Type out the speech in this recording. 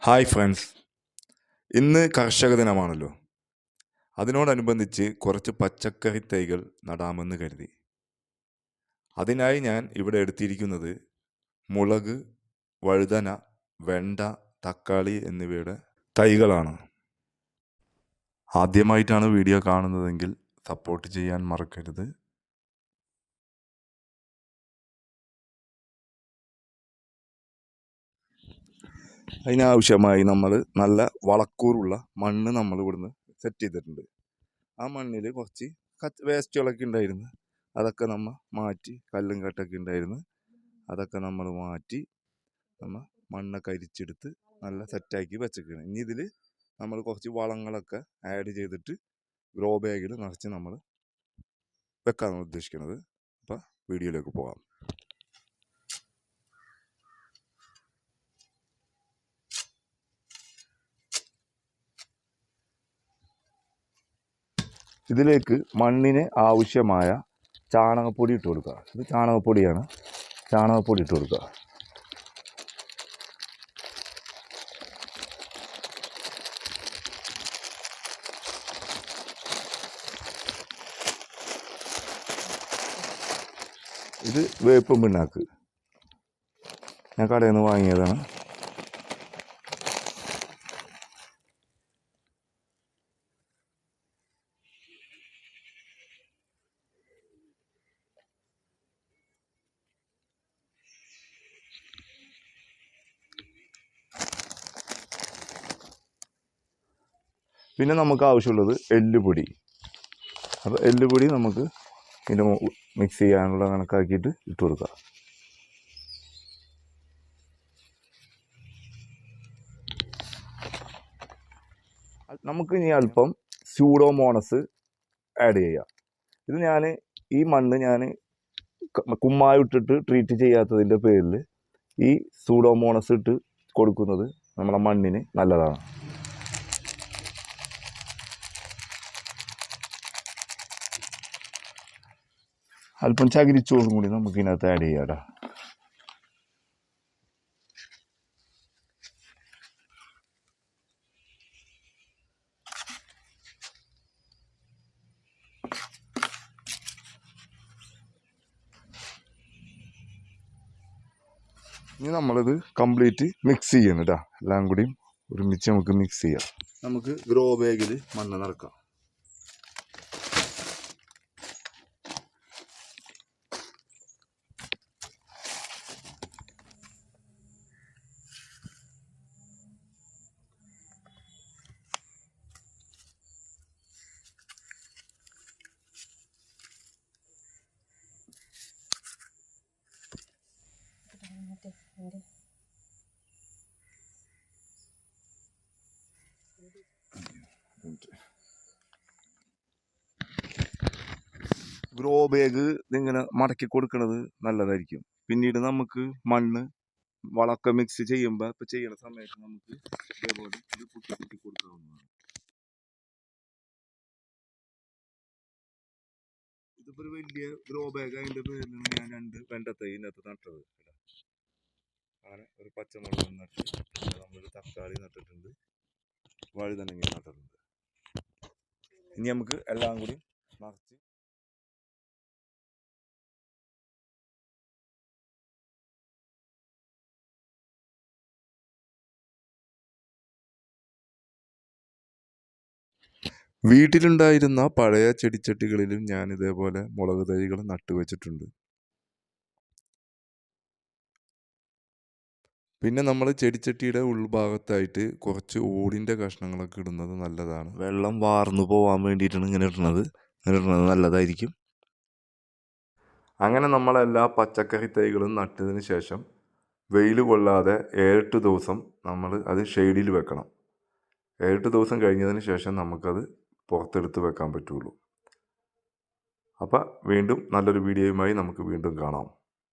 Hi friends, ഇന്ന് കർഷക ദിനമാണല്ലോ. അതിനോടനുബന്ധിച്ച് കുറച്ച് പച്ചക്കറി തൈകൾ നടാമെന്ന് കരുതി. അതിനായി ഞാൻ ഇവിടെ എടുത്തിരിക്കുന്നത് മുളക്, വഴുതന, വെണ്ട, തക്കാളി എന്നിവയുടെ തൈകളാണ്. ആദ്യമായിട്ടാണ് വീഡിയോ കാണുന്നതെങ്കിൽ സപ്പോർട്ട് ചെയ്യാൻ മറക്കരുത്. അതിനാവശ്യമായി നമ്മൾ നല്ല വളക്കൂറുള്ള മണ്ണ് നമ്മൾ ഇവിടുന്ന് സെറ്റ് ചെയ്തിട്ടുണ്ട്. ആ മണ്ണിൽ കുറച്ച് വേസ്റ്റുകളൊക്കെ ഉണ്ടായിരുന്നു. അതൊക്കെ നമ്മൾ മാറ്റി, കല്ലും കട്ടൊക്കെ ഉണ്ടായിരുന്നു, അതൊക്കെ നമ്മൾ മാറ്റി നമ്മൾ മണ്ണൊക്കെ അരിച്ചെടുത്ത് നല്ല സെറ്റാക്കി വെച്ചേക്കണം. ഇനി ഇതിൽ നമ്മൾ കുറച്ച് വളങ്ങളൊക്കെ ആഡ് ചെയ്തിട്ട് ഗ്രോ ബാഗിൽ നിറച്ച് നമ്മൾ വെക്കാനാണ് ഉദ്ദേശിക്കുന്നത്. അപ്പോൾ വീഡിയോയിലേക്ക് പോകാം. ഇതിലേക്ക് മണ്ണിന് ആവശ്യമായ ചാണകപ്പൊടി ഇട്ട് കൊടുക്കുക. ഇത് ചാണകപ്പൊടിയാണ്. ചാണകപ്പൊടി ഇട്ട് കൊടുക്കുക. ഇത് വേപ്പും പിണ്ണാക്ക് ഞാൻ കടയിൽ നിന്ന് വാങ്ങിയതാണ്. പിന്നെ നമുക്ക് ആവശ്യമുള്ളത് എല്ലുപൊടി. അപ്പോൾ എല്ലുപൊടി നമുക്ക് ഇതിൻ്റെ മിക്സ് ചെയ്യാനുള്ള കണക്കാക്കിയിട്ട് ഇട്ട് കൊടുക്കുക. നമുക്ക് ഇനി അല്പം സ്യൂഡോമോണസ് ആഡ് ചെയ്യാം. ഇത് ഈ മണ്ണ് ഞാൻ കുമ്മായി ഇട്ടിട്ട് ട്രീറ്റ് ചെയ്യാത്തതിൻ്റെ പേരിൽ ഈ സ്യൂഡോമോണസ് ഇട്ട് കൊടുക്കുന്നത് നമ്മുടെ മണ്ണിന് നല്ലതാണ്. അല്പം ചകിരിച്ചോറും കൂടി നമുക്ക് ഇതിനകത്ത് ആഡ് ചെയ്യാം. ഇനി നമ്മളിത് കംപ്ലീറ്റ് മിക്സ് ചെയ്യണം കേട്ടോ. എല്ലാം കൂടിയും ഒരുമിച്ച് നമുക്ക് മിക്സ് ചെയ്യാം. നമുക്ക് ഗ്രോ ബാഗിൽ മണ്ണ് നിറക്കാം. ഗ്രോ ബാഗ് ഇതിങ്ങനെ മടക്കി കൊടുക്കുന്നത് നല്ലതായിരിക്കും. പിന്നീട് നമുക്ക് മണ്ണ് വളമൊക്കെ മിക്സ് ചെയ്യുമ്പോൾ ചെയ്യുന്ന സമയത്ത് നമുക്ക് ഇതേപോലെ ഇത് കുത്തി കൊടുക്കാവുന്നതാണ്. ഇതിപ്പോൾ ഒരു വലിയ ഗ്രോ ബാഗ്, അതിൻ്റെ പേരിലാണ് ഞാൻ 2 വെണ്ടത്തൈ ഇതിനകത്ത് നട്ടത്. അങ്ങനെ ഒരു പച്ചമുളക് നട്ട്, നമ്മളൊരു തക്കാളി നട്ടിട്ടുണ്ട്, വഴുതനങ്ങ നട്ടിട്ടുണ്ട്. ഇനി നമുക്ക് എല്ലാം കൂടി നിറച്ച് വീട്ടിലുണ്ടായിരുന്ന പഴയ ചെടിച്ചട്ടികളിലും ഞാൻ ഇതേപോലെ മുളക് തൈകൾ നട്ടുവെച്ചിട്ടുണ്ട്. പിന്നെ നമ്മൾ ചെടിച്ചട്ടിയുടെ ഉൾഭാഗത്തായിട്ട് കുറച്ച് ഓടിൻ്റെ കഷ്ണങ്ങളൊക്കെ ഇടുന്നത് നല്ലതാണ്. വെള്ളം വാർന്നു പോകാൻ വേണ്ടിയിട്ടാണ് ഇങ്ങനെ ഇടുന്നത് നല്ലതായിരിക്കും. അങ്ങനെ നമ്മളെല്ലാ പച്ചക്കറി തൈകളും നട്ടതിന് ശേഷം വെയിൽ കൊള്ളാതെ 7-8 ദിവസം നമ്മൾ അത് ഷെയ്ഡിൽ വെക്കണം. 7-8 ദിവസം കഴിഞ്ഞതിന് ശേഷം നമുക്കത് പുറത്തെടുത്ത് വെക്കാൻ പറ്റുള്ളൂ. അപ്പോൾ വീണ്ടും നല്ലൊരു വീഡിയോയുമായി നമുക്ക് വീണ്ടും കാണാം.